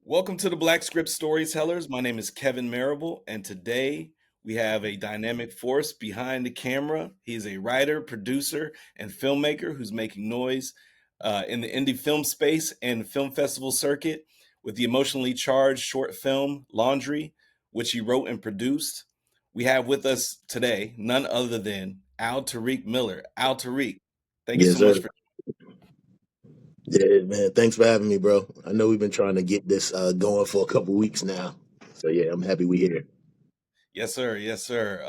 Welcome to the Black Script Storytellers. My name is Kevin Marable, and today we have a dynamic force behind the camera. He's a writer, producer, and filmmaker who's making noise in the indie film space and film festival circuit with the emotionally charged short film Laundry, which he wrote and produced. We have with us today none other than Alterik Miller. Alterik, thank you Yes, so sir. much for. Yeah, man. Thanks for having me, bro. I know we've been trying to get this going for a couple weeks now. So yeah, I'm happy we here. Yes, sir. Yes, sir.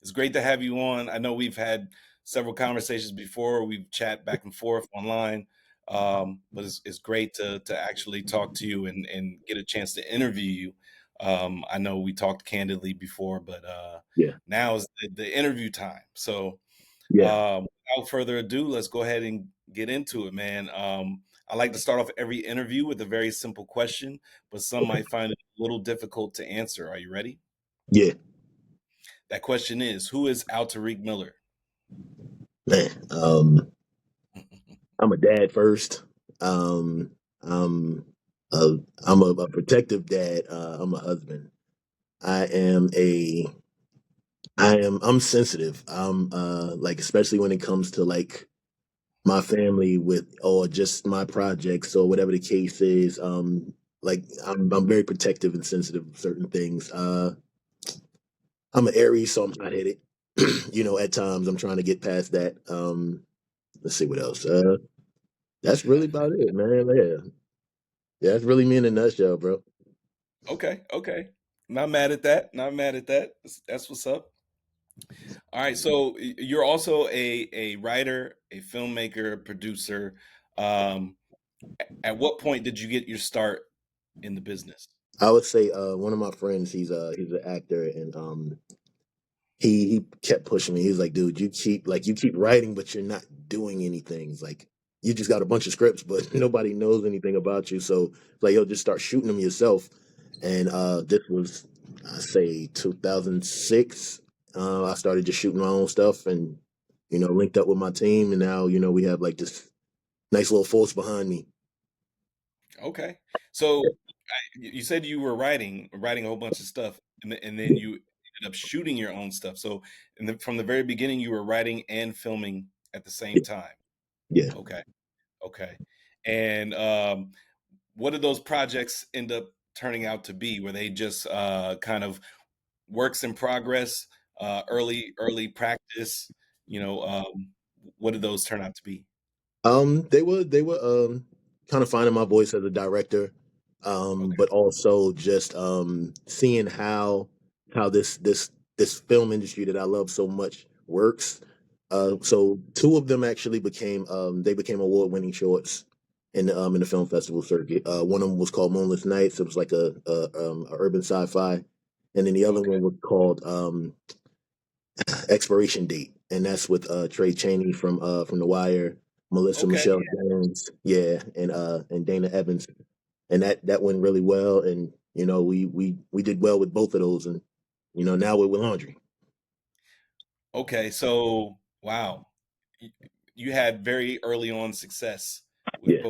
It's great to have you on. I know we've had several conversations before. We've chat back and forth online, but it's great to actually talk to you and get a chance to interview you. I know we talked candidly before, but Yeah, now is the interview time. So, yeah. without further ado, let's go ahead and get into it, man. I like to start off every interview with a very simple question, but some Okay. might find it a little difficult to answer. Are you ready? Yeah, That question is, who is Alterik Miller? man. I'm a dad first. Um, I'm a, I'm a protective dad. I'm a husband. I am a I'm sensitive. I'm like especially when it comes to like my family with or just my projects or whatever the case is. Like I'm very protective and sensitive of certain things. I'm an Aries, so I'm hot headed. At times I'm trying to get past that. Let's see what else. That's really about it, man. Yeah, that's really me in a nutshell, bro. Okay, okay. Not mad at that. Not mad at that. That's what's up. All right, so you're also a writer, a filmmaker, producer. Um, at what point did you get your start in the business? I would say one of my friends, he's an actor, and he kept pushing me. He's like, dude, you keep writing, but you're not doing anything. It's like you just got a bunch of scripts, but nobody knows anything about you. So like you'll just start shooting them yourself. And this was I say 2006. I started just shooting my own stuff and linked up with my team, and now we have like this nice little force behind me. Okay, so you said you were writing a whole bunch of stuff, and then you ended up shooting your own stuff. So, from the very beginning, you were writing and filming at the same Yeah, time. yeah. Okay, okay. And what did those projects end up turning out to be? Were they just kind of works in progress, early practice? You know, what did those turn out to be? They were kind of finding my voice as a director, Okay, but also just seeing how this film industry that I love so much works. So two of them actually became award winning shorts in the film festival circuit. One of them was called Moonless Nights. It was like a urban sci-fi, and then the other okay, one was called Expiration Date, and that's with Trey Chaney from The Wire, Melissa okay. Michelle Jones, yeah, and Dana Evans, and that went really well, and we did well with both of those, and now we're with Laundry. Okay, so wow, Y- you had very early on success with Yeah,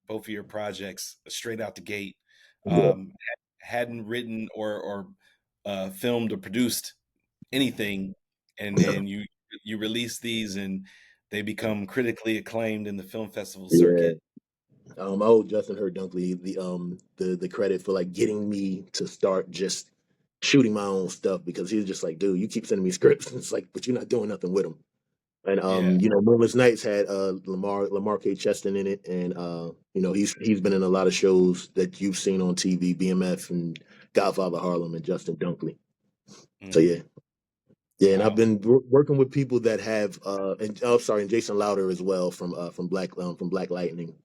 both of your projects straight out the gate. yeah, Hadn't written or filmed or produced anything, and then you release these and they become critically acclaimed in the film festival yeah. circuit. I owe Justin Hurt Dunkley the credit for like getting me to start just shooting my own stuff because he was just like, dude, you keep sending me scripts. It's like, but you're not doing nothing with them. And Yeah. Moonless Nights had Lamar K. Cheston in it, and he's been in a lot of shows that you've seen on TV, BMF and Godfather Harlem and Justin Dunkley. So Mhm. yeah, and I've Wow. been working with people that have and oh sorry, and Jason Louder as well from Black Lightning.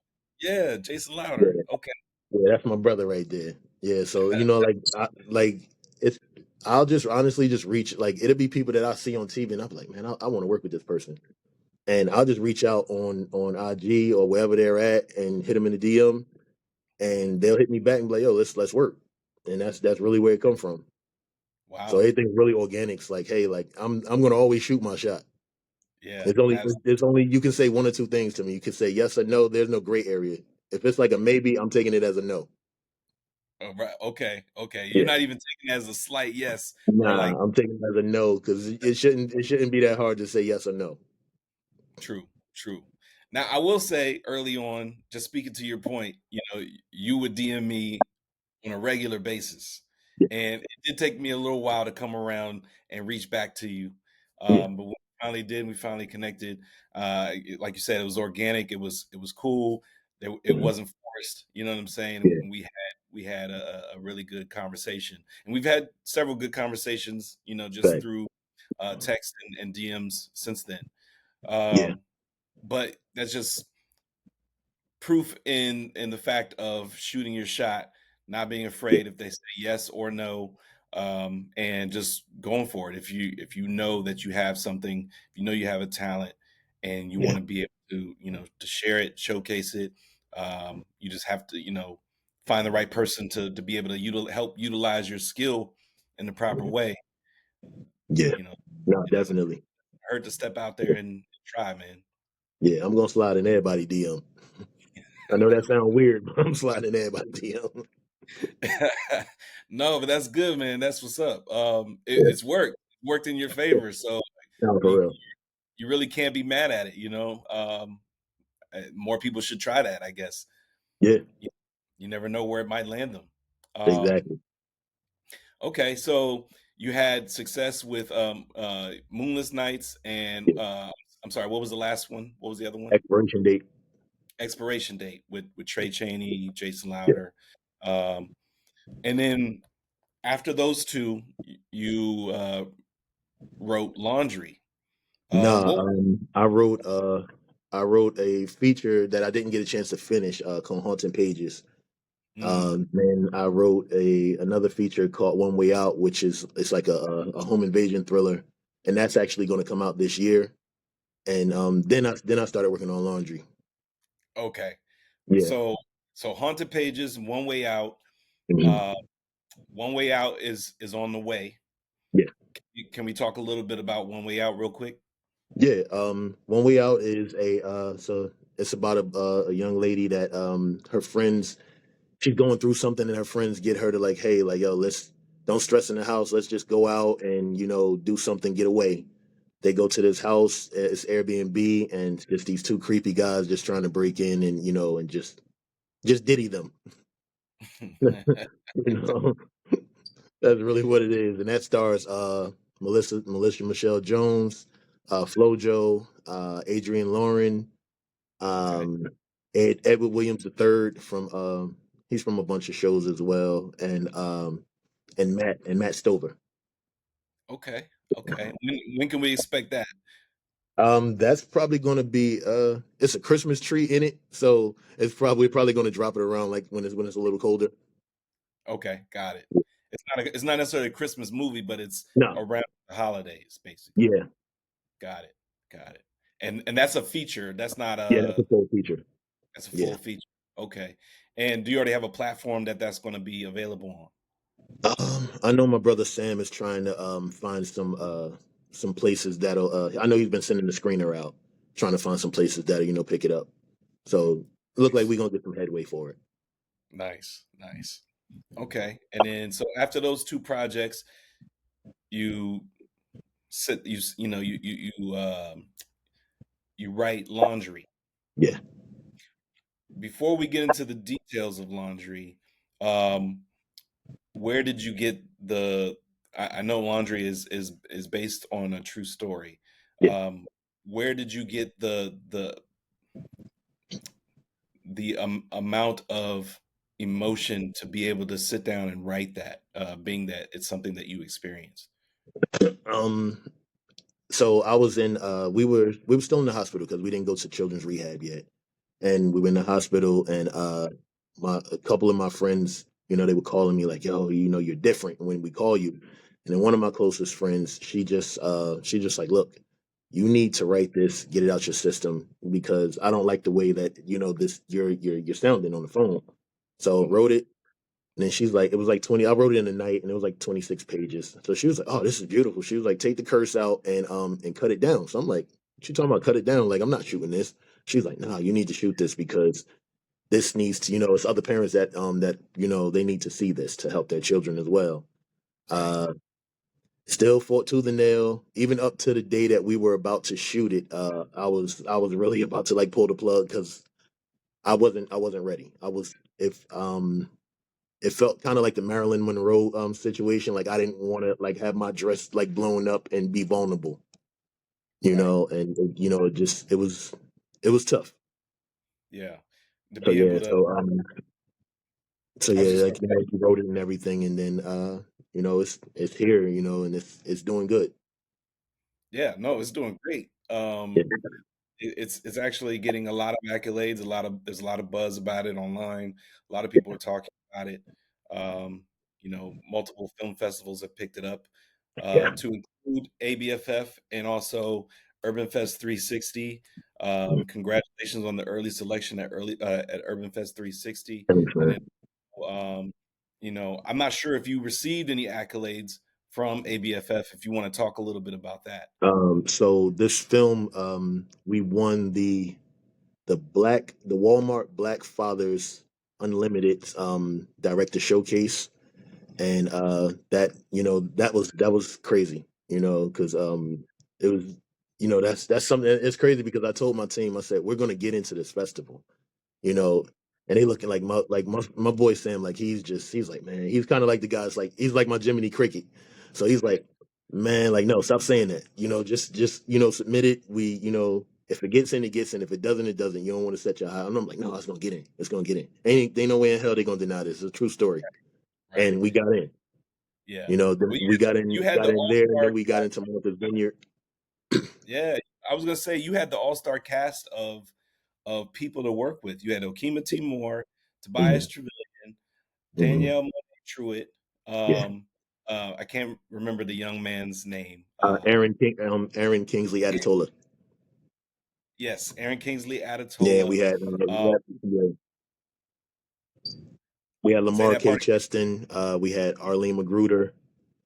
Yeah, Jason Yeah, Louder. Okay. yeah, that's my brother right there. Yeah, so like it's I'll just honestly just reach like it'll be people that I see on TV and I'm like, man, I want to work with this person. And I'll just reach out on IG or wherever they're at and hit them in the DM, and they'll hit me back and be like, "Yo, let's work." And that's really where it comes from. So Wow. everything's really organic. It's like, hey, like I'm gonna always shoot my shot. Yeah, It's only you can say one or two things to me. You can say yes or no. There's no gray area. If it's like a maybe, I'm taking it as a no. Oh, right. Okay. Okay. You're Yeah. not even taking it as a slight yes or like Nah, I'm taking it as a no because it shouldn't be that hard to say yes or no. true, true. Now, I will say early on, just speaking to your point, you would DM me on a regular basis. Yeah, And it did take me a little while to come around and reach back to you. yeah, But when we finally did, we finally connected. Like you said, it was organic. It was cool. It mhm, wasn't forced. You know what I'm saying? yeah. And we had a really good conversation, and we've had several good conversations. Just Fact. through text and DMs since then. Yeah, Um, but that's just proof in the fact of shooting your shot, not being yeah, afraid if they say yes or no, and just going for it. If you know that you have something, if you know you have a talent, and you yeah, want to be able to to share it, showcase it, you just have to find the right person to be able to help utilize your skill in the proper mhm, way. yeah. You know, No, it doesn't definitely. hurt to step out there Yeah, and try, man. yeah, I'm gonna slide in everybody DM. I know that sounds weird, but I'm sliding in everybody DM. No, but that's good, man. That's what's up. Yeah, It's worked. It worked in your yeah. favor, so No, you for real. you really can't be mad at it. More people should try that, I guess. Yeah, You, you never know where it might land them. exactly. Okay, so you had success with Moonless Nights and Yeah. I'm sorry, what was the last one? What was the other one? Expiration date. Expiration Date with Yeah, Trey Chaney, Jason yeah. Louder, um, and then after those two, you wrote Laundry. Nah, What? I wrote a feature that I didn't get a chance to finish, called Haunting Pages. Mm, Then I wrote a another feature called One Way Out, which is it's like a home invasion thriller, and that's actually going to come out this year. And then I started working on Laundry. okay. Yeah, So Haunted Pages, One Way Out. mhm, Uh, One Way Out is on the way. yeah, Can we talk a little bit about One Way Out real quick? yeah. One Way Out is so it's about a young lady that her friends, she's going through something, and her friends get her to like, hey, like, yo, let's don't stress in the house, let's just go out and do something, get away. They go to this house, it's Airbnb, and it's just these two creepy guys just trying to break in and and just diddy them. you know, that's really what it is, and that stars Melissa Michelle Jones, FloJo, Adrian Lauren, Okay. um, Edward Williams III from he's from a bunch of shows as well, and Matt Stover. Okay. Okay. When can we expect that? That's probably going to be it's a Christmas tree in it, so we're probably going to drop it around like when it's a little colder. Okay, got it. It's not necessarily a Christmas movie, but it's No, around the holidays, basically. yeah, Got it. Got it. And that's a feature. That's not yeah, that's a a full feature. that's a Yeah. full feature. Okay. And do you already have a platform that's going to be available on? I know my brother Sam is trying to find some places that'll. I know he's been sending the screener out, trying to find some places that'll pick it up. So it look like Nice. we're gonna get some headway for it. Nice. Nice. Okay. And then so after those two projects, you sit you know you write Laundry. Yeah, Before we get into the details of Laundry, um where did you get I know Laundry is based on a true story. yeah. Where did you get the amount of emotion to be able to sit down and write that, being that it's something that you experienced? Um, so I was in. We were still in the hospital because we didn't go to children's rehab yet, and we were in the hospital, and a couple of my friends, they were calling me like, "Yo, you're different when we call you." And then one of my closest friends, she just like, "Look, you need to write this, get it out your system because I don't like the way that this you're sounding on the phone." So Mhm. wrote it. And then she's like, it was like 20. I wrote it in the night, and it was like 26 pages. So she was like, "Oh, this is beautiful." She was like, "Take the curse out and cut it down." So I'm like, "What you talking about? Cut it down? Like I'm not shooting this." She's like, "Nah, you need to shoot this because this needs to, it's other parents that they need to see this to help their children as well. Right. Uh, Still fought tooth and nail, even up to the day that we were about to shoot it. I was really about to like pull the plug because I wasn't ready. I was if It felt kind of like the Marilyn Monroe situation. Like I didn't want to like have my dress like blown up and be vulnerable, Right. and it was tough. Yeah. To So be yeah, able to, so I was yeah, just gonna like he wrote it and everything, and then it's here, and it's doing good. yeah, no, it's doing great. Yeah. It's actually getting a lot of accolades, there's a lot of buzz about it online. A lot of people are talking about it. Um, multiple film festivals have picked it up, Yeah. to include ABFF and also Urban Fest 360. Mhm. Congratulations on the early selection at Urban Fest 360. Thanks, And man. then, um, I'm not sure if you received any accolades from ABFF. If you want to talk a little bit about that. So this film, we won the Walmart Black Fathers Unlimited director showcase, and that was crazy, because it was, that's something. It's crazy because I told my team, I said we're going to get into this festival, you know. And they looking like my boy Sam, like he's like, man, he's kind of like the guys, like he's like my Jiminy Cricket. So he's like, man, like, no, stop saying that. Just submit it. If it gets in, it gets in. If it doesn't, it doesn't. You don't want to set your high. And I'm like, no, it's gonna get in. It's gonna get in. Ain't no way in hell they're gonna deny this. It's a true story. Right. And we got in. Yeah. Then Well, we you had got the in there, and all-star then we got into Martha's Vineyard. yeah, I was gonna say you had the all-star cast of people to work with. You had Okima T. Moore, Mhm, Tobias Trevelyan, mhm. Danielle Monet Truitt. Yeah. Um, I can't remember the young man's name. Aaron Kingsley Adetola. Yes, Aaron Kingsley Yeah, Adatola. we Uh, had yeah, we had say Lamar that K. part again. Cheston. We had Arlene Magruder.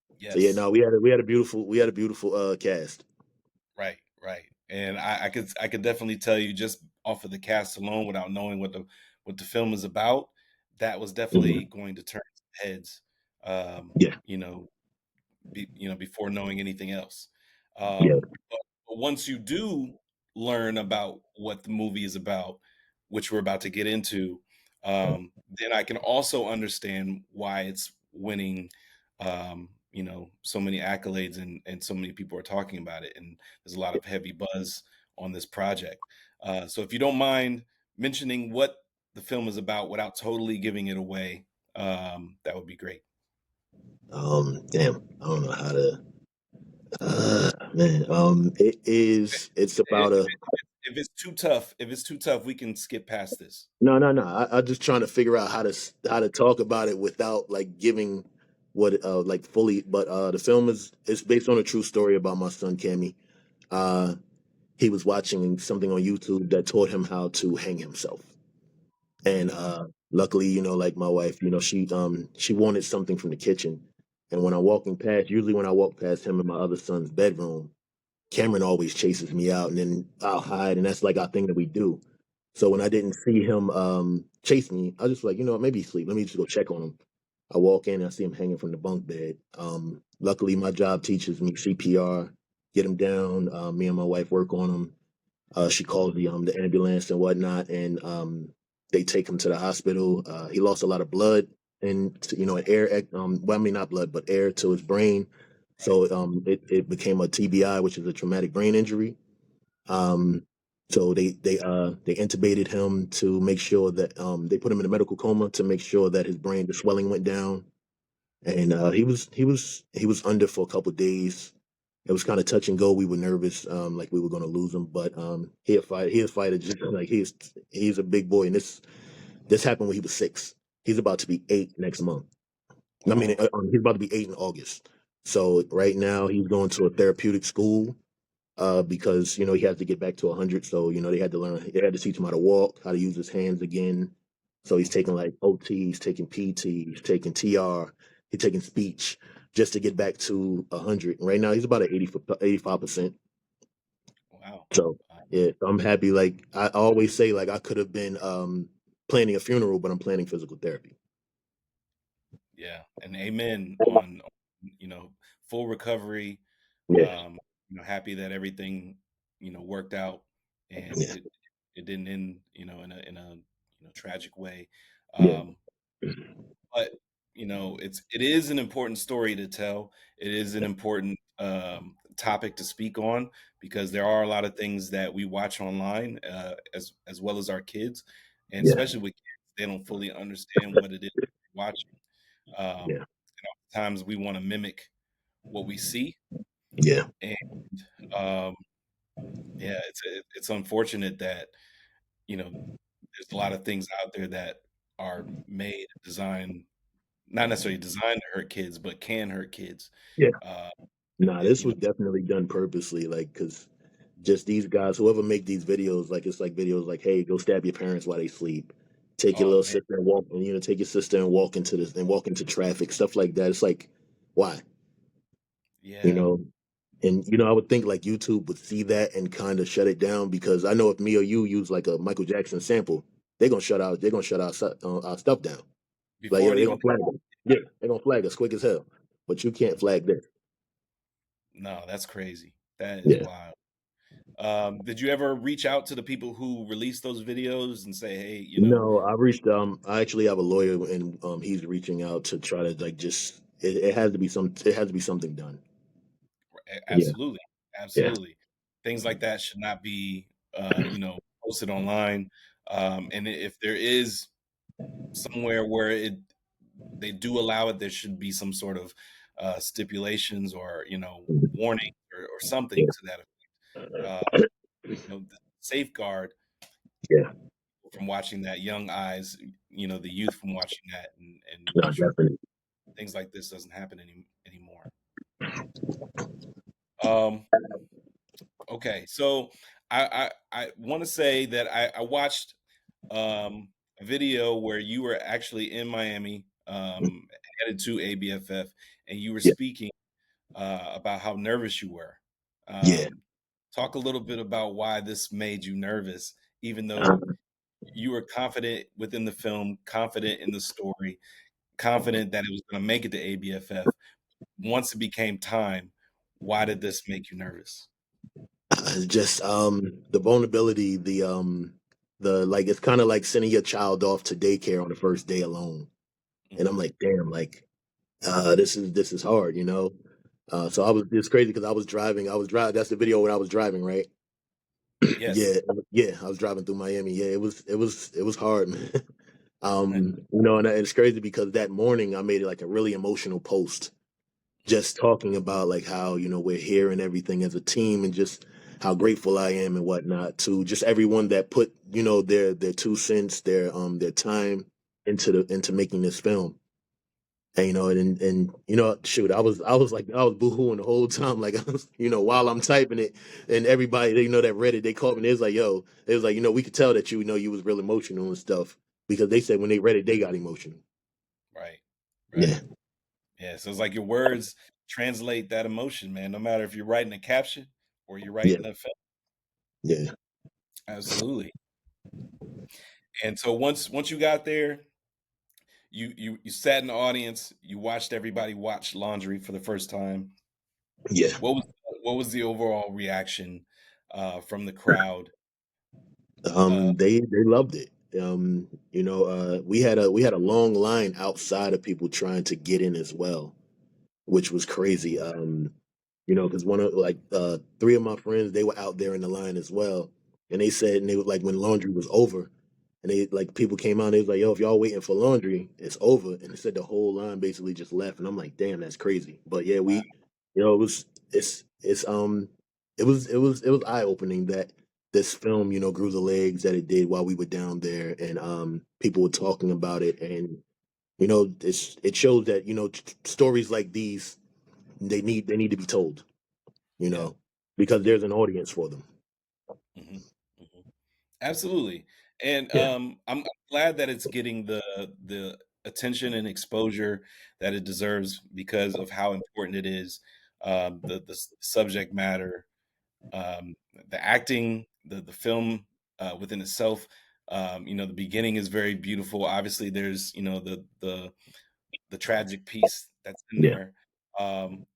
So yeah, Yes. no, we had a beautiful cast. Right, right. And I could definitely tell you just off of the cast alone, without knowing what the film is about, that was definitely Mhm. going to turn heads. Yeah, You know, before knowing anything else. yeah. But once you do learn about what the movie is about, which we're about to get into, then I can also understand why it's winning, so many accolades, and so many people are talking about it, and there's a lot of heavy buzz on this project. So if you don't mind mentioning what the film is about without totally giving it away, that would be great. Damn, I don't know how to. Man, it's about a. If it's too tough, we can skip past this. No, no, no. I'm just trying to figure out how to talk about it without like giving what like fully. But the film is based on a true story about my son Cammy. Uh, he was watching something on YouTube that taught him how to hang himself. And Mm, luckily, like my wife, she wanted something from the kitchen. And usually when I walk past him and my other son's bedroom, Cameron always chases me out, and then I'll hide, and that's like our thing that we do. So when I didn't see him chase me, I was just like, what, maybe he's asleep. Let me just go check on him. I walk in, I see him hanging from the bunk bed. Luckily, my job teaches me CPR, get him down. Me and my wife work on him. She called the ambulance and whatnot, and they take him to the hospital. He lost a lot of blood and air. Well, I mean not blood, but air to his brain. right, So it became a TBI, which is a traumatic brain injury. Um, so they intubated him to make sure that they put him in a medical coma to make sure that the swelling went down, and he was under for a couple days. It was kind of touch and go. We were nervous, like we were going to lose him, but he a fighter. Just like he's a big boy, and this happened when he was 6. He's about to be 8 next month. I mean, wow, he's about to be 8 in August. So right now he's going to a therapeutic school because he has to get back to 100. So they had to teach him how to walk, how to use his hands again. So he's taking like OT, he's taking PT, he's taking TR, he's taking speech just to get back to 100. Right now he's about at 85%. wow. So Uh, yeah, so I'm happy. Like I always say, like I could have been. planning a funeral, but I'm planning physical therapy. Yeah, and amen on, you know, full recovery. Yeah, Happy that everything, worked out and yeah, it didn't end, in a tragic way. yeah, Um, but it is an important story to tell. It is an important topic to speak on because there are a lot of things that we watch online, as well as our kids, and yeah, especially with kids, they don't fully understand what it is they're watching. yeah, Times we want to mimic what we see, yeah, and um, yeah, it's unfortunate that there's a lot of things out there that are made designed, not necessarily designed to hurt kids, but can hurt kids. yeah. Uh, Nah, and this was definitely done purposely, like, cause just these guys, whoever make these videos, like it's like videos like, hey, go stab your parents while they sleep. Take your oh little man, sister and walk, and take your sister and walk into this and walk into traffic, stuff like that. It's like, why? You yeah, know, and I would think like YouTube would see that and kind of shut it down because I know if me or you use like a Michael Jackson sample, they're gonna shut our stuff down. Like, before yo, it they're even gonna flag us. Yeah, they're gonna flag us quick as hell. But you can't flag this. no, that's crazy. That is Yeah. wild. Did you ever reach out to the people who released those videos and say, hey, No, I reached. I actually have a lawyer, and he's reaching out to try to like just. It has to be some. It has to be something done. Yeah, absolutely, yeah, absolutely, things like that should not be, posted online. And if there is somewhere where they do allow it, there should be some sort of stipulations or warning or something yeah, to that effect. Uh, the safeguard yeah. from watching that, young eyes, the youth from watching that, and No, make sure definitely. things like this doesn't happen anymore. Um, okay, so I want to say that I watched a video where you were actually in Miami, headed to ABFF, and you were Yeah, speaking about how nervous you were. yeah. Um, Talk a little bit about why this made you nervous, even though Uh, you were confident within the film, confident in the story, confident that it was going to make it to ABFF. Once it became time, why did this make you nervous? just the vulnerability, the like it's kind of like sending your child off to daycare on the first day alone, and I'm Hmm. like, damn, like this is hard, you know. So it's crazy because I was driving. That's the video when I was driving, right? Yes. Yeah, yeah, I was driving through Miami. Yeah, it was hard, man. And it's crazy because that morning I made it like a really emotional post, just talking about like how we're here and everything as a team, and just how grateful I am and whatnot to just everyone that put their 2 cents, their time into making this film. And shoot, I was boohooing the whole time, like I was, while I'm typing it, and everybody that read it, they called me. They was like, "Yo," it was like, we could tell that you was real emotional and stuff because they said when they read it, they got emotional. Right. Right. Yeah, Yeah. So it's like your words translate that emotion, man, no matter if you're writing a caption or you're yeah, writing a film. yeah, Absolutely. And so once you got there, you sat in the audience, you watched everybody watch Laundry for the first time. yeah. What was what was the overall reaction from the crowd? Uh, They loved it. We had a long line outside of people trying to get in as well, which was crazy. Because one of like three of my friends, they were out there in the line as well, and they said, and they were like when laundry was over, and they like people came out, and they was like, "Yo, if y'all waiting for laundry, it's over," and they said the whole line basically just left, and I'm like, "Damn, that's crazy." But yeah, wow, it was it was eye opening that this film grew the legs that it did while we were down there, and people were talking about it, and it shows that stories like these they need to be told, you yeah, know, because there's an audience for them. hmm hmm absolutely. And Yeah, I'm glad that it's getting the attention and exposure that it deserves because of how important it is. The subject matter, the acting, the film within itself. The beginning is very beautiful. Obviously, there's the tragic piece that's in Yeah, there. Um,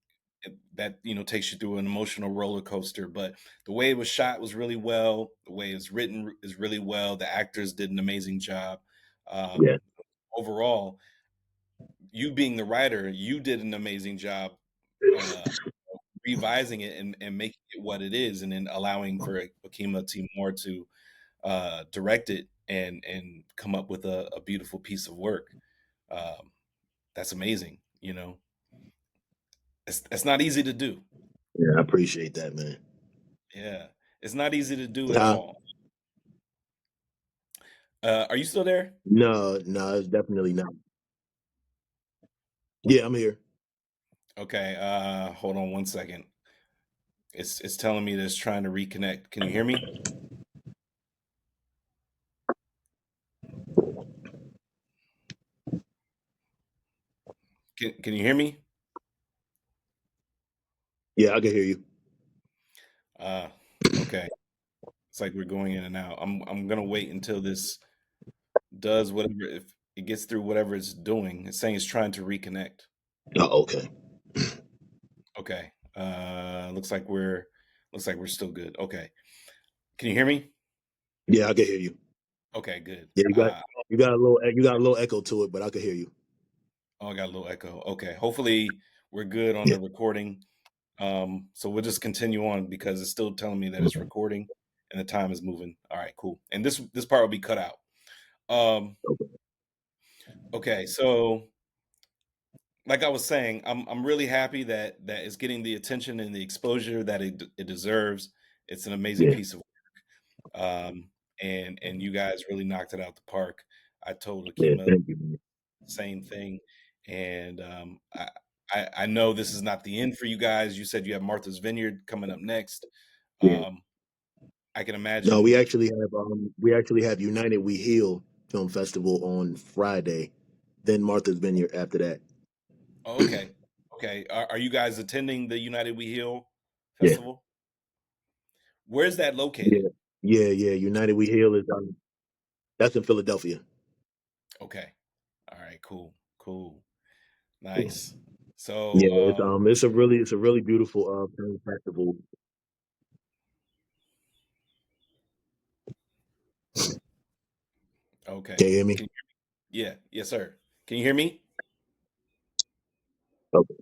that takes you through an emotional roller coaster, but the way it was shot was really well. The way it's written is really well. The actors did an amazing job. yeah, um, Overall, you being the writer, you did an amazing job uh, revising it and making it what it is, and then allowing for Akima Timur to direct it and come up with a beautiful piece of work. um, that's amazing. It's not easy to do. yeah. I appreciate that, man. Yeah, it's not easy to do at Huh? all. Are you still there? No, no, it's definitely not. Yeah, I'm here. Okay, hold on one second. It's telling me that it's trying to reconnect. Can you hear me? Can you hear me? Yeah, I can hear you. Uh, okay. It's like we're going in and out. I'm gonna wait until this does whatever, if it gets through whatever it's doing. It's saying it's trying to reconnect. Oh, okay. Okay. Looks like we're still good. Okay. Can you hear me? Yeah, I can hear you. Okay, good. Yeah, you got a little echo to it, but I can hear you. Oh, I got a little echo. Okay. Hopefully we're good on Yeah. the recording. So we'll just continue on because it's still telling me that it's Mhm. recording and the time is moving. All right, cool. And this part will be cut out. Um, Okay. okay, so like I was saying, I'm really happy that it's getting the attention and the exposure that it deserves. It's an amazing Yeah, piece of um, and you guys really knocked it out the park. I told yeah. Akima Thank you, man. same thing, and I know this is not the end for you guys. You said you have Martha's Vineyard coming up next. Yeah. Um, I can No, we imagine. actually have United We Heal Film Festival on Friday, then Martha's Vineyard after that. Oh, okay, okay. Are you guys attending the United We Heal Yeah, festival? Where's that located? yeah, yeah. United We Heal is that's in Philadelphia. Okay, all right, cool, cool, nice. So, Yeah, it's a really beautiful film festival. okay, Can you hear me? can yeah, yes, sir. Can you hear me? Okay.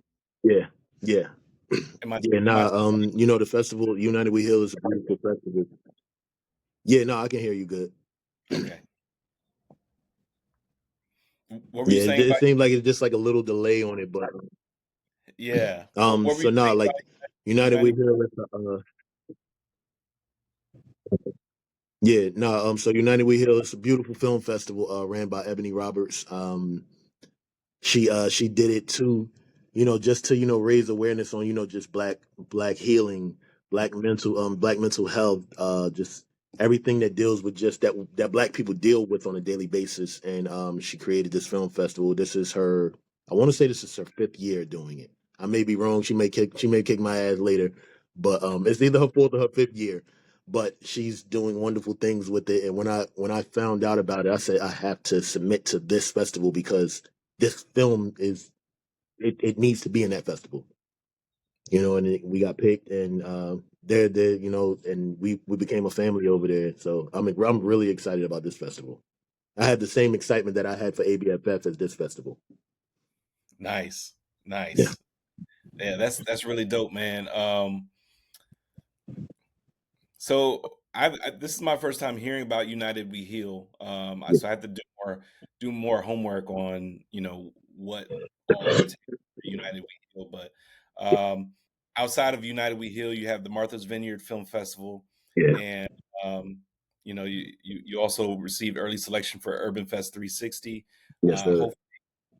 Yeah, yeah, Am I yeah. am I Nah, the festival United We Heal is a beautiful festival. Yeah, no, I can hear you good. okay? What were you Yeah, saying it about? seems like it's just like a little delay on it, but Yeah. What were so you now saying like about United We United? Heal is yeah, no, so United We Heal is a beautiful film festival ran by Ebony Roberts. She did it to just to raise awareness on just black healing, black mental health, just everything that deals with just that black people deal with on a daily basis. And she created this film festival. This is her, I want to say this is her fifth year doing it. I may be wrong. She may kick my ass later, but it's either her fourth or her fifth year. But she's doing wonderful things with it. And when I found out about it, I said I have to submit to this festival because this film it needs to be in that festival, and we got picked, and they're and we became a family over there. So I'm really excited about this festival. I had the same excitement that I had for ABFF as this festival. Nice, Yeah, nice. Yeah, that's really dope, man. So this is my first time hearing about United We Heal. yeah, So I have to do more homework on what all entails for United We Heal. But outside of United We Heal, you have the Martha's Vineyard Film Festival, yeah. and um, you also received early selection for Urban Fest 360. Yes, Uh, sir.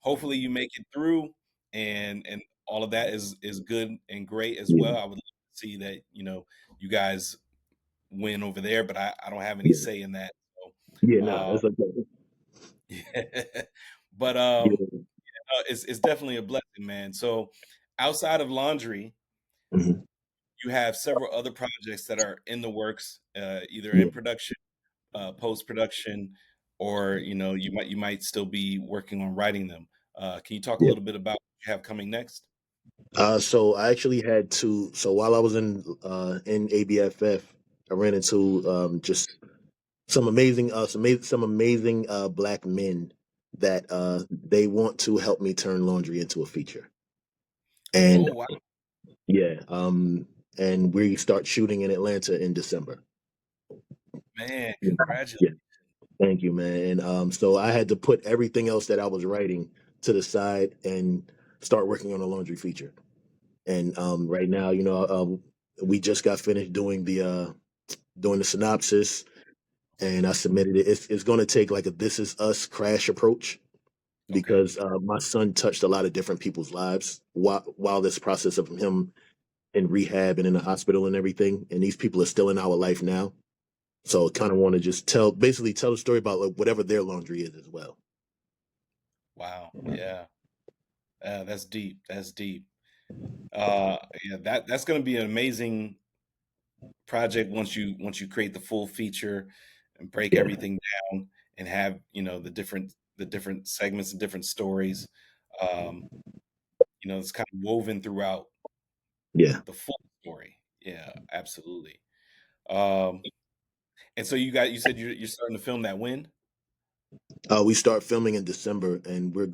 hopefully you make it through, and all of that is good and great as Yeah, well. I would love to see that you guys win over there, but I don't have any yeah, say in that. yeah. So, Nah, that's okay. yeah. But Yeah. it's definitely a blessing, man. So outside of laundry, Hmm. you have several other projects that are in the works, either Yeah, in production, post production, or you might still be working on writing them. Can you talk a Yeah. little bit about what you have coming next? So I actually had to. So while I was in ABFF, I ran into just some amazing black men that they want to help me turn laundry into a feature. And Oh wow, yeah, and we start shooting in Atlanta in December. man! Yeah, Congratulations. thank you, man. And so I had to put everything else that I was writing to the side and start working on a laundry feature. And right now, we just got finished doing the synopsis, and I submitted it. It's going to take like a "This Is Us" crash approach Okay, because my son touched a lot of different people's lives while this process of him in rehab and in the hospital and everything, and these people are still in our life now. So I kind of want to just basically tell a story about like whatever their laundry is as well. wow, yeah, that's deep. That's deep. Yeah, that's going to be an amazing project once you create the full feature and break Yeah, everything down and have the different segments and different stories. Um, it's kind of woven throughout yeah. the full story. Yeah, absolutely. Um, and so you said you're starting to film that when? We start filming in December, and we're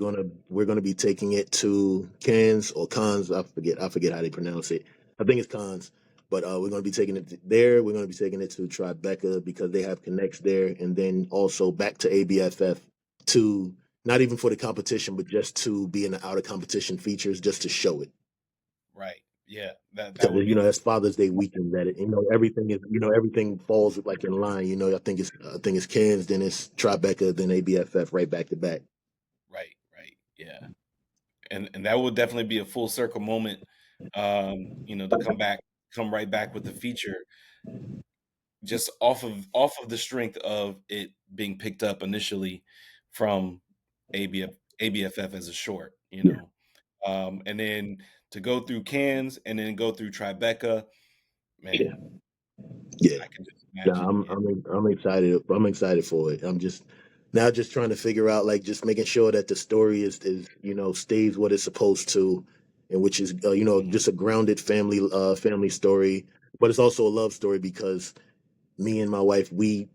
gonna be taking it to Cannes or Cannes. I forget how they pronounce it. I think it's Cannes, but we're gonna be taking it there. We're gonna be taking it to Tribeca because they have connects there, and then also back to ABFF to not even for the competition, but just to be in the out of competition features, just to show it. Right. Yeah. That Because would be the that's Father's Day weekend. That everything falls like in line. I think it's Cannes, then it's Tribeca, then ABFF, right back to back. right. Right. Yeah. And that would definitely be a full circle moment. To come right back with the feature, just off of the strength of it being picked up initially from ABFF as a short, Yeah, and then to go through Cannes and then go through Tribeca, yeah, man, yeah. I can just No, imagine. I'm Yeah, I'm I'm excited. I'm excited for it. I'm just now just trying to figure out like just making sure that the story is stays what it's supposed to, and which is mhm, just a grounded family story, but it's also a love story because me and my wife we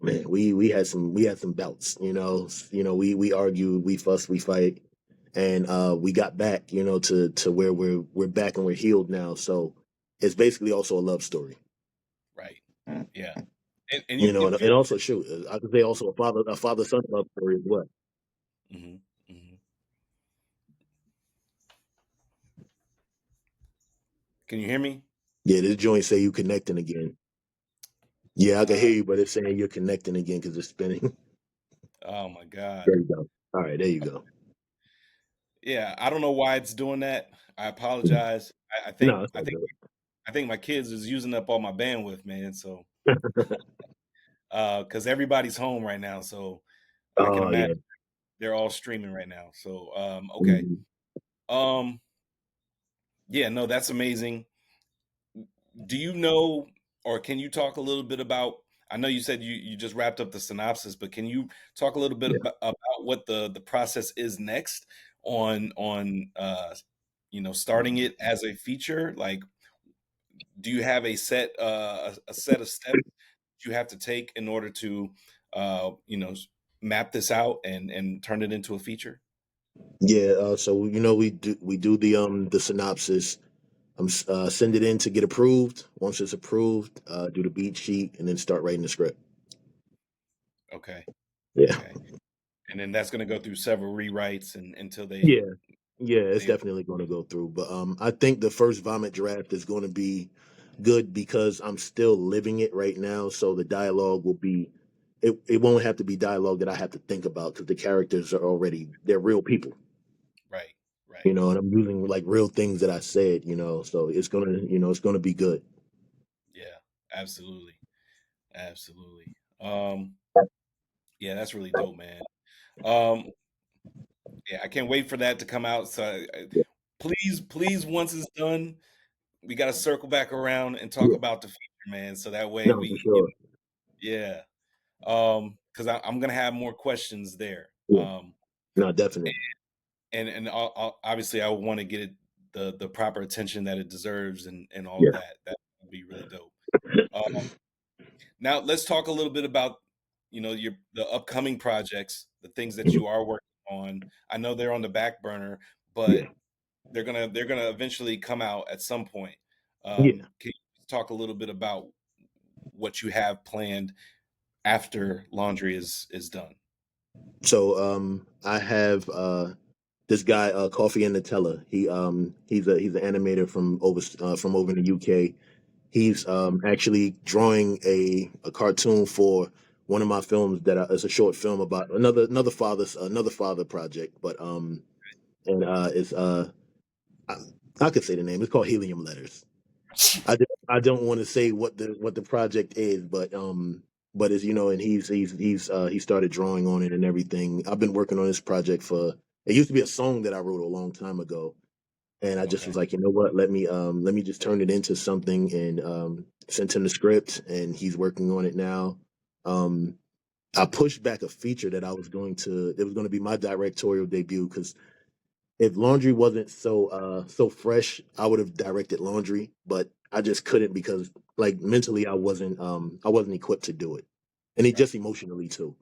had some bouts. We argued, we fussed, we fight, and we got back to where we're back and we're healed now. So it's basically also a love story. right. Yeah, and And also shoot, I could say also a father son love story as well. mhm, mhm. Can you hear me? Yeah, this joint say you connecting again. Yeah, I can hear Uh, you, but it's saying you're connecting again because it's spinning. oh my God. There you go. All right, there you go. Yeah, I don't know why it's doing that. I apologize. I, I No, think it's I all think good. I think my kids is using up all my bandwidth, man. So, because everybody's home right now, so I can Oh imagine yeah. they're all streaming right now. So, okay. Mhm. Um, yeah, no, that's amazing. Do you know, or can you talk a little bit about? I know you said you just wrapped up the synopsis, but can you talk a little bit Yeah. about what the process is next on starting it as a feature? Like, do you have a set of steps you have to take in order to uh, you know map this out and turn it into a feature? Yeah, so we do the synopsis. Send it in to get approved. Once it's approved, do the beat sheet and then start writing the script. Okay, Yeah. okay, and then that's going to go through several rewrites and until Yeah. Yeah, it's they definitely going to go through. But I think the first vomit draft is going to be good because I'm still living it right now. So the dialogue will be, it won't have to be dialogue that I have to think about because the characters are they're real people, right, right, and I'm using like real things that I said, so it's gonna be good. yeah, absolutely, absolutely. Yeah, that's really dope, man. Um, yeah, I can't wait for that to come out. So, Yeah, please, once it's done, we got to circle back around and talk yeah, about the feature, man. So that way no, for we, sure. yeah. because I'm gonna have more questions there. Yeah. No, definitely. And obviously I want to get it the proper attention that it deserves and all of Yeah. that. That would be really dope. Uh, Now let's talk a little bit about your the upcoming projects, the things that Mhm. you are working on. I know they're on the back burner, Yeah. but they're gonna eventually come out at some point. Yeah. Can you talk a little bit about what you have planned after Laundry is done? So I have this guy Coffee and Nutella. He's an animator from over in the UK. He's actually drawing a cartoon for one of my films it's a short film about another father project, but and it's I, I could say the name. It's called Helium Letters. I don't want to say what the project is, but as you know, and he started drawing on it and everything. I've been working on this project for it used to be a song that I wrote a long time ago, and I just Okay. was like, you know what, let me just turn it into something and sent him the script, and he's working on it now. Um, I pushed back a feature that I was going to it was going to be my directorial debut because if Laundry wasn't so fresh, I would have directed Laundry, but I just couldn't because like mentally I wasn't equipped to do it. And it Right. just emotionally too.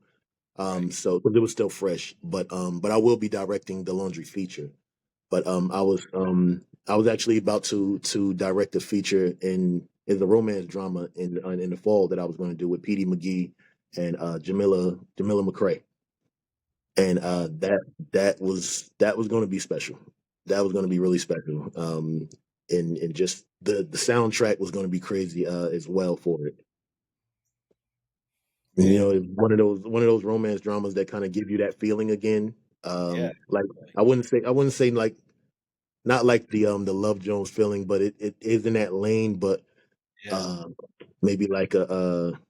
Right. So 'cause it was still fresh, but I will be directing the Laundry feature. But I was actually about to direct a feature in the romance drama in the fall that I was going to do with Petey McGee and Jamila McCrae, and Wow. that was going to be special. That was going to be really special. And just the soundtrack was going to be crazy as well for it. And, you know, Man. it's one of those romance dramas that kind of give you that feeling again. Yeah. Like I wouldn't say like not like the Love Jones feeling, but it is in that lane. But Yeah. uh, maybe like a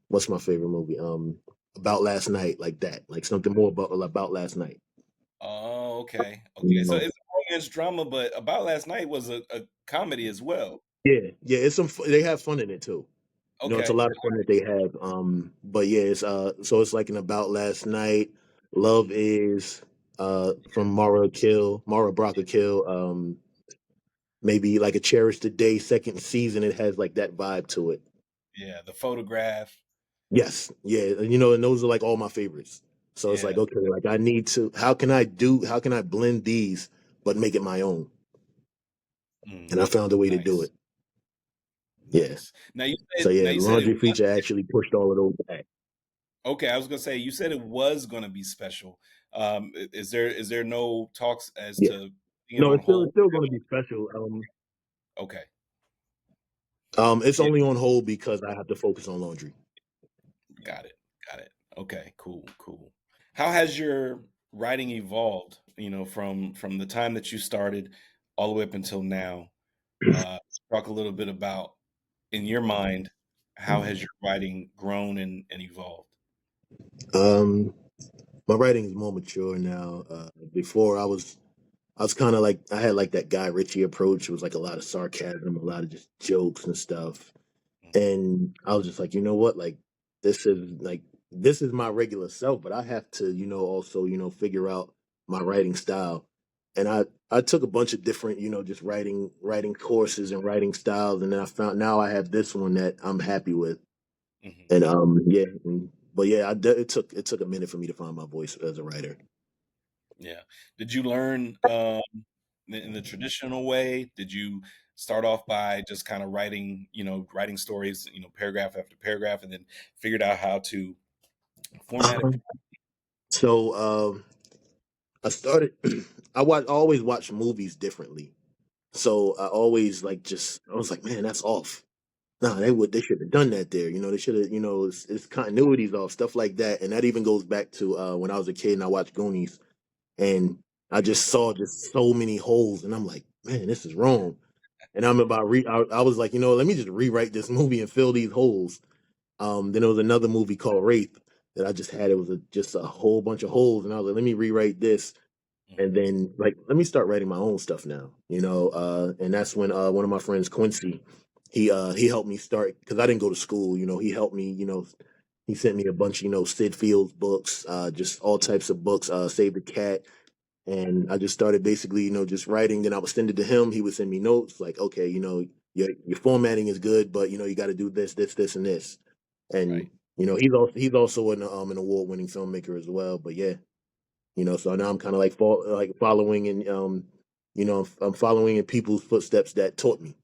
what's my favorite movie? About Last Night, like that, like something more about Last Night. Oh, okay. Okay. You So know, it's a romance drama, but About Last Night was a comedy as well. yeah, it's they have fun in it too. You know, it's a Okay. lot of fun that they have. But yeah, it's so it's like an About Last Night. Love is from Mara Brocker Kill. Maybe like a Cherish the Day second season. It has like that vibe to it. Yeah. The Photograph. Yes, yeah, and you know, and those are like all my favorites. So it's like Yeah. okay, like I need to. How can I blend these but make it my own? And I found a way to do Nice. it. Yeah. Nice. So Now yeah, you said it Laundry was feature actually pushed all of those back. okay. I was gonna say you said it was gonna be special. Is there no talks as Yeah. to being it No, on it's hold? still going to be special. Okay. It's Yeah. only on hold because I have to focus on Laundry. Got it. Got it. Okay. Cool. Cool. How has your writing evolved? From the time that you started all the way up until now. Uh, Talk a little bit about, in your mind, how has your writing grown and evolved? um, my writing is more mature now. Before I was kind of like I had like that Guy Ritchie approach. It was like a lot of sarcasm, a lot of just jokes and stuff. Mhm. And I was just like, you know what, this is this is my regular self, but I have to, you know, also, you know, figure out my writing style. And I took a bunch of different, you know, just writing courses and writing styles, and then I found now I have this one that I'm happy with. Mhm. And but yeah, it took a minute for me to find my voice as a writer. Yeah. Did you learn in the traditional way? Did you start off by just kind of writing stories, paragraph after paragraph, and then figured out how to format it? Um, so I started. I always watch movies differently. So I always I was like, man, that's off. No, they should have done that there. You know, they should have, you know, it's continuities off, stuff like that. And that even goes back to when I was a kid and I watched Goonies and I just saw just so many holes and I'm like, man, this is wrong. And I was like, you know, let me just rewrite this movie and fill these holes. Then there was another movie called Wraith that I just had. It was just a whole bunch of holes, and I was like, let me rewrite this and Mhm. then like let me start writing my own stuff now, you know. And that's when one of my friends, Quincy, he helped me start because I didn't go to school, you know. He helped me, you know, He sent me a bunch, Sid Fields books, just all types of books, Save the Cat. And I just started basically, just writing. Then I would send it to him. He would send me notes like, okay, your formatting is good, but you got to do this, this, this, and this. Right. And he's also an award winning filmmaker as well. But yeah, so now I'm kind of like following and I'm following in people's footsteps that taught me.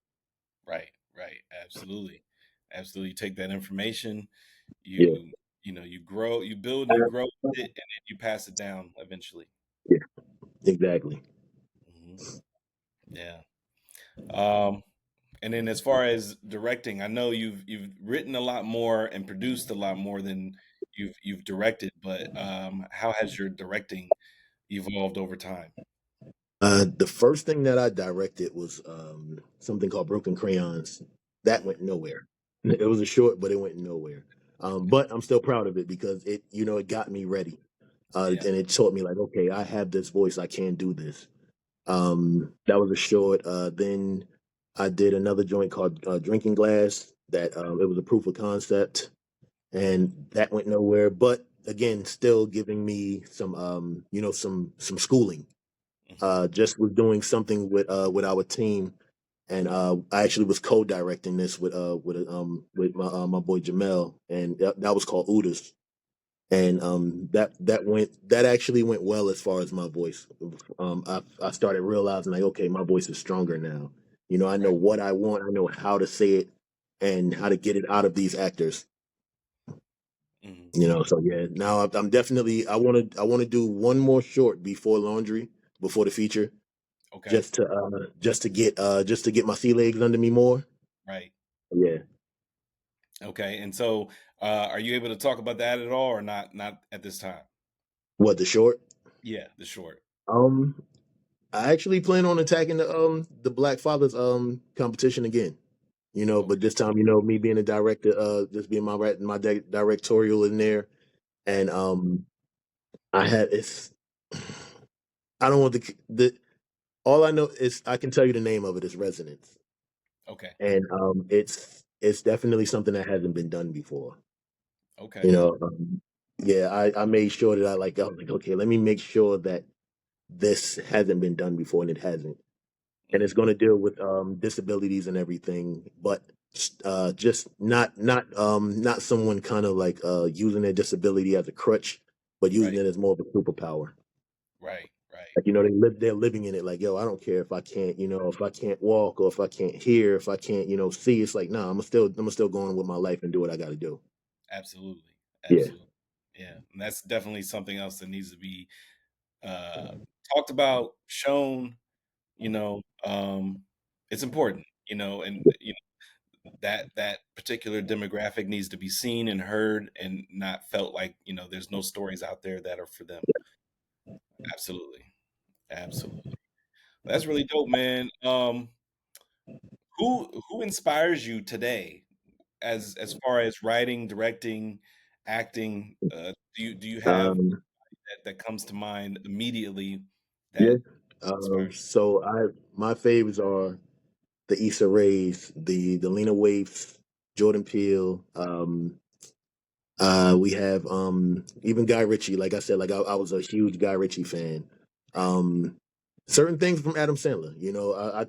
Right. Right. Absolutely. Absolutely. You take that information, Yeah, you grow, you build and you grow with it, and then you pass it down eventually. yeah, exactly. Hmm. Yeah. Um, and then as far as directing, I know you've written a lot more and produced a lot more than you've directed, but how has your directing evolved over time? The first thing that I directed was something called Broken Crayons. That Mhm. went nowhere. It was a short, but it went nowhere. But I'm still proud of it because it got me ready, Yeah. and it taught me like, okay, I have this voice, I can do this. That was a short. Then I did another joint called Drinking Glass. That it was a proof of concept, Hmm. and that went nowhere. But again, still giving me some schooling. Hmm. Just was doing something with our team, and I actually was co-directing this with my boy Jamel, and that was called Udis. And that actually went well as far as my voice. I started realizing like, okay, my voice is stronger now. I know Right. what I want, I know how to say it, and how to get it out of these actors. Hmm. So yeah, now I'm definitely I want to do one more short before Laundry, before the feature, Okay. just to get my sea legs under me more. Right. Yeah. Okay. And so, are you able to talk about that at all, or not? Not at this time. What, the short? Yeah, the short. Um, I actually plan on attacking the Black Fathers competition again. But Okay. this time, me being a director, just being my directorial in there, and Right. I had it's I don't want the all I know is I can tell you the name of it is Resonance, Okay. and it's definitely something that hasn't been done before. You Okay. know, yeah, I made sure that I was like, okay, let me make sure that this hasn't been done before, and it hasn't. And it's Hmm. going to deal with disabilities and everything, but just not someone kind of like using their disability as a crutch, but using Right. it as more of a superpower. Right. Right. Like, they're living in it. Like, yo, I don't care if I can't, if I can't walk or if I can't hear, if I can't, see. It's like, nah, I'm still going with my life and do what I got to do. Absolutely. Yeah, Absolutely. Yeah. And that's definitely something else that needs to be uh, talked about, shown. You know, it's important. And that particular demographic needs to be seen and heard, and not felt like there's no stories out there that are for them. Absolutely. Absolutely. That's really dope, man. Who inspires you today, as far as writing, directing, acting? Do you have um, that comes to mind immediately yeah. that inspires So my faves are the Issa Raes, the Lena Waithe, Jordan Peele. We have even Guy Ritchie. Like I said, like I was a huge Guy Ritchie fan. you? Right. Um, Certain things from Adam Sandler. I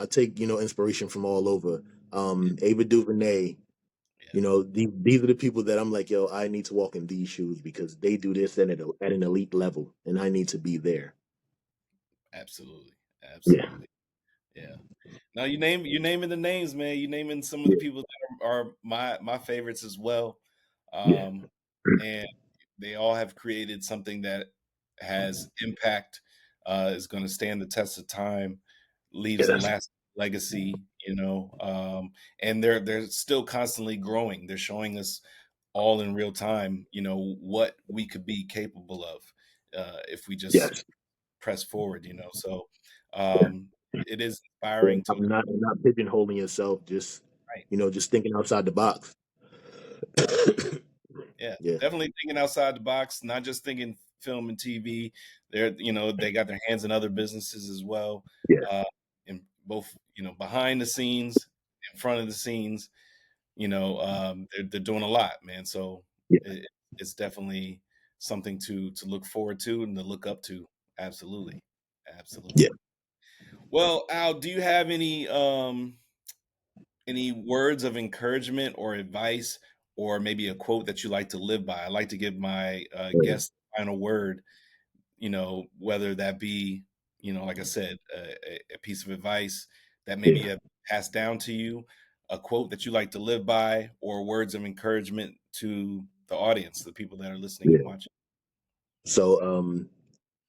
take inspiration from all over. Yeah. Ava DuVernay. Yeah. These are the people that I'm like, yo, I need to walk in these shoes because they do this at an elite level, and I need to be there. Absolutely. Yeah, Absolutely. Yeah. Now you naming the names, man. You naming some of the yeah, people that are my favorites as well. yeah, Um, and they all have created something that has impact, is going to stand the test of time, yeah. leaves a lasting legacy. And they're still constantly growing. They're showing us all in real time, what we could be capable of, if we just Yes. press forward. So Yeah. it is Yeah. inspiring to. I'm not pigeonholing yourself. Just Right. just thinking outside the box. Absolutely. Yeah, Yeah. definitely thinking outside the box, not just thinking film and TV. They got their hands in other businesses as well, Yeah. uh, in both, behind the scenes, in front of the scenes. they're doing a lot, man. So Yeah, it, it's definitely something to look forward to and to look up to. Absolutely, yeah. absolutely. Well, Al, do you have any words of encouragement or advice, or maybe a quote that you like to live by? I like to give my Right. guests the final word. Whether that be, like I said, a piece of advice that maybe Yeah, have passed down to you, a quote that you like to live by, or words of encouragement to the audience, the people that are listening and yeah. watching. So,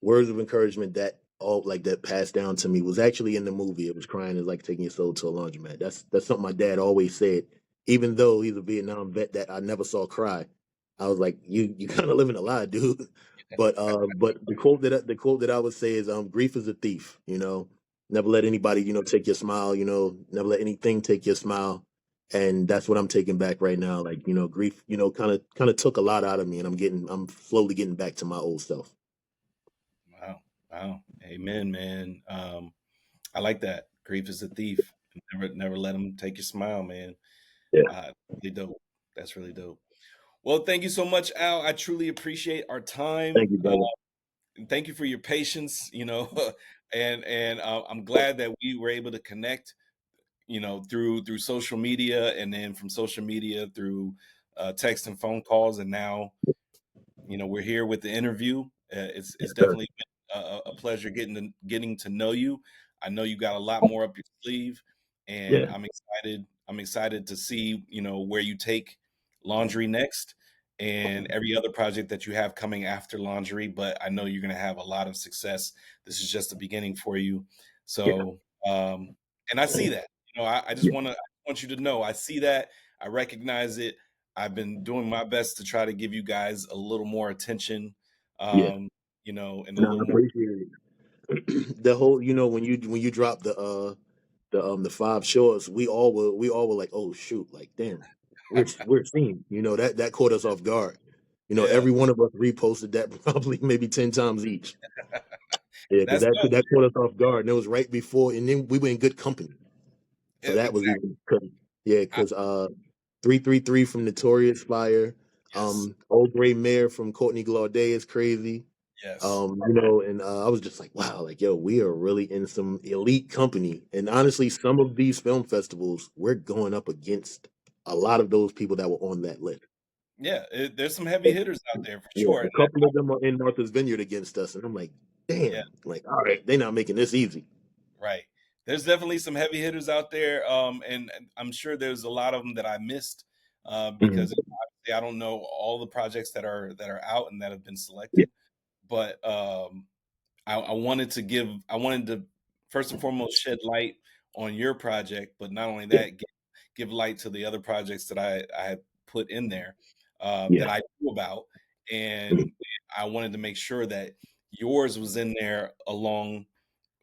words of encouragement that all like that passed down to me was actually in the movie. It was crying is like taking your soul to a laundromat. That's something my dad always said. Even though he's a Vietnam vet that I never saw cry, I was like, you kind of living a lie, dude. But the quote that I would say is grief is a thief. Never let anybody take your smile. Never let anything take your smile. And that's what I'm taking back right now. Like grief, kind of took a lot out of me, and I'm slowly getting back to my old self. Wow, wow, amen, man. I like that. Grief is a thief. Never let them take your smile, man. Yeah. Really dope. That's really dope. Well, thank you so much, Al. I truly appreciate our Thank time. you, brother. And thank you for your patience. And I'm glad that we were able to connect. Through social media, and then from social media through text and phone calls, and now we're here with the interview. It's Yes, sir. definitely been a pleasure getting to know you. I know you got a lot more up your sleeve, and Yeah, I'm excited to see where you take laundry next, and every other project that you have coming after laundry. But I know you're going to have a lot of success. This is just the beginning for you. yeah, So, and I see that. I just yeah, want you to know I see that. I recognize it. I've been doing my best to try to give you guys a little more attention, yeah. and a No, little I more. appreciate it. The whole, when you drop the five shorts, we all were like, oh shoot, like damn, we're seen. That caught us off guard. Yeah, Every one of us reposted that probably maybe 10 times each. Yeah, because that's that dope. that caught us off guard, and it was right before, and then we were in good company. So that was Exactly. even cause, yeah, I, because 333 from Notorious Fire, yes, Old Gray Mare from Courtney Glaudet is crazy. yes, And I was just like, wow, like yo, we are really in some elite company. And honestly, some of these film festivals, we're going up against a lot of those people that were on that list. yeah. There's some heavy hitters out there for Yeah, sure. a couple of them are in Martha's Vineyard against us, and I'm like, Yeah, damn, like all right, they're not making this easy. right. There's definitely some heavy hitters out there, and I'm sure there's a lot of them that I missed Mhm. because obviously I don't know all the projects that are out and that have been Yeah, selected, but I wanted to first and foremost shed light on your project, but not only yeah, that, give light to the other projects that I had put in there yeah, that I knew about, mhm, and I wanted to make sure that yours was in there along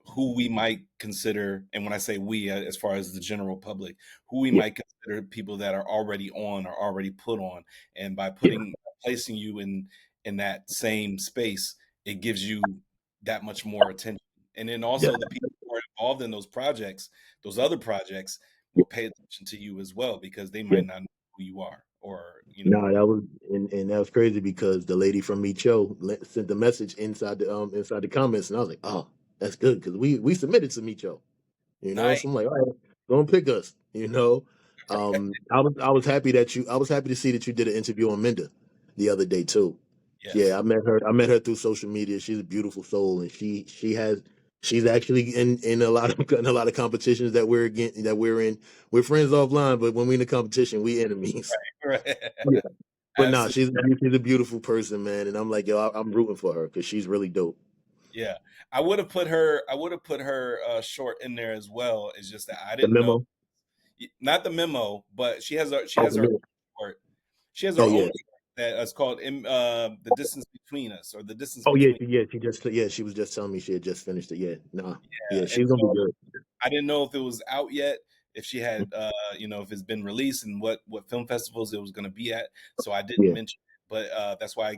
who we might consider, and when I say we, as far as the general public, who we yeah, might consider people that are already on or already put on, and by yeah, placing you in that same space, it gives you that much more attention, and then yeah, also the people who are involved in those other projects, yeah. will pay attention to you as well because they Yeah. might not know who you are, or No, that was and that was crazy because the lady from Micho sent the message inside the comments, and I was like, oh, that's good because we submitted to Micho. nice. So I'm like, all right, don't pick us. I was happy I was happy to see that you did an interview on Minda the other day too. Yeah, Yes. I met her through social media. She's a beautiful soul, and she's actually in a lot of in a lot of competitions that we're in. We're friends offline, but when we in a competition, we enemies. Right. Yeah. But nah, Absolutely. she's a beautiful person, man, and I'm like, yo, I'm rooting for her because she's really dope. Yeah, I would have put her short in there as well. It's just that I The didn't know, memo. not the memo, but she Oh, has the her memo. own short. She has her Oh own yeah. short that is called "The Distance Between Us" or "The Distance Oh yeah. Between." She was just telling me she had just finished it. Yeah. Nah. Yeah, Yeah, and she's gonna be so good. I didn't know if it was out yet, if she had, if it's been released and what film festivals it was going to be at. So I didn't Yeah. mention it, but that's why I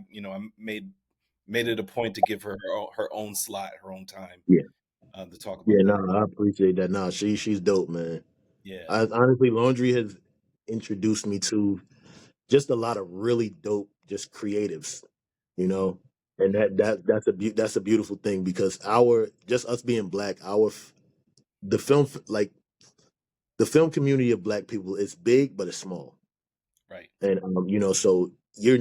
made it a point to give her her own slot, her own time Yeah. to talk Yeah. about that. Nah, I appreciate that. Nah, she's dope, man. Yeah. I honestly, laundry has. introduced me to just a lot of really dope, just creatives, you Mhm. know, and that's a beautiful thing because our just us being black, the like the film community of black people is big, but it's small. Right. And so you're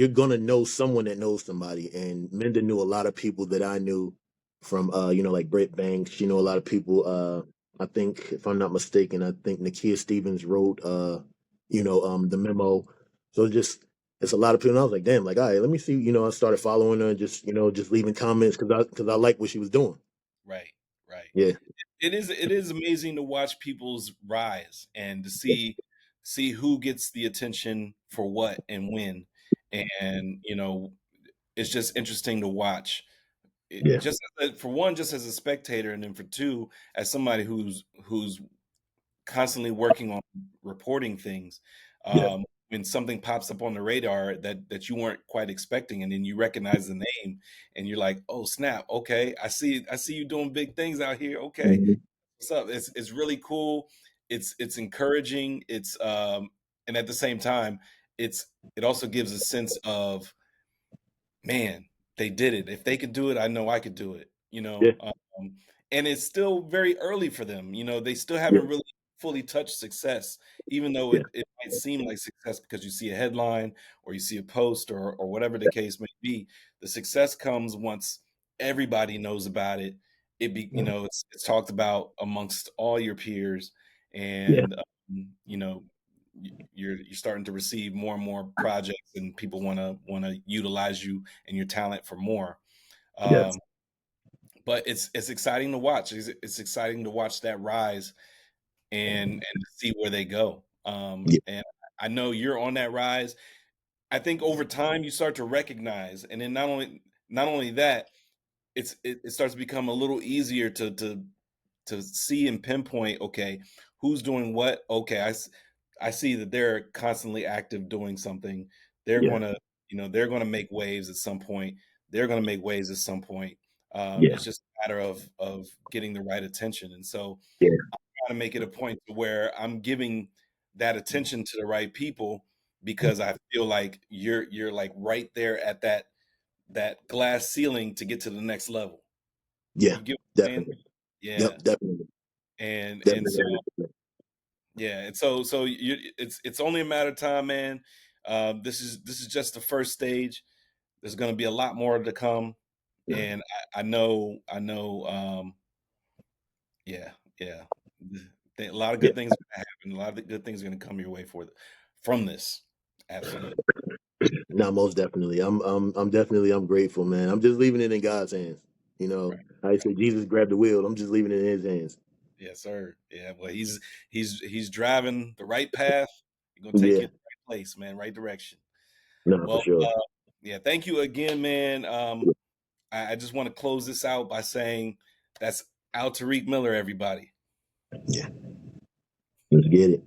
gonna know someone that knows somebody. And Minda knew a lot of people that I knew from like Britt Banks. She knew a lot of people. I think if I'm not mistaken, I think Nakia Stevens wrote the memo. So just it's a lot of people. And I was like, damn, like, all right, let me see. I started following her and just leaving comments because I like what she was doing. Right. Right. Yeah. It is amazing to watch people's rise and to see who gets the attention for what and when. And it's just interesting to watch. Yeah. For one, just as a spectator, and then for two, as somebody who's constantly working on reporting things. Yeah. When something pops up on the radar that you weren't quite expecting, and then you recognize the name, and you're like, "Oh snap! Okay, I see you doing big things out here. Okay, Mhm. what's up?" It's really cool. It's encouraging. And at the same time, it's it also gives a sense of, man, they did it. If they could do it, I know I could do it. Yeah. And it's still very early for them. They still Yeah. haven't really fully touched success, even though Yeah. it might seem like success because you see a headline or you see a post or whatever the case may be. The success comes once everybody knows about it. It's talked about amongst all your peers, Yeah. and you're starting to receive more and more projects, and people want to utilize you and your talent for more. Yeah. Um, but it's exciting to watch. It's exciting to watch that rise and to see where they go. Yeah. And I know you're on that rise. I think over time you start to recognize, and then not only that, it starts to become a little easier to see and pinpoint, okay, who's doing what. Okay, I see that they're constantly active doing something. They're Yeah. going to they're going to make waves at some point. They're going to make waves at some point. Yeah. It's just a matter of getting the right attention. And so Yeah. trying to make it a point to where I'm giving that attention to the right people, because I feel like you're like right there at that glass ceiling to get to the next level. Yeah. You get what I'm saying? Definitely. Yeah. Yep. Definitely. And so, Definitely. yeah, and so it's only a matter of time, man. This is just the first stage. There's going to be a lot more to come, Yeah. and I know. Yeah, yeah. A lot of Yeah. good things are going to happen. A lot of good things are going to come your way from this. Absolutely. No, most definitely. I'm grateful, man. I'm just leaving it in God's hands. Right. I say Right. Jesus grabbed the wheel. I'm just leaving it in His hands. Yes, sir. Yeah. Well, he's driving the right path. He's gonna take you Yeah. to the right place, man. Right direction. No, for Well, sure. yeah. Thank you again, man. I just want to close this out by saying that's Alterik Miller, everybody. Yeah. Let's get it.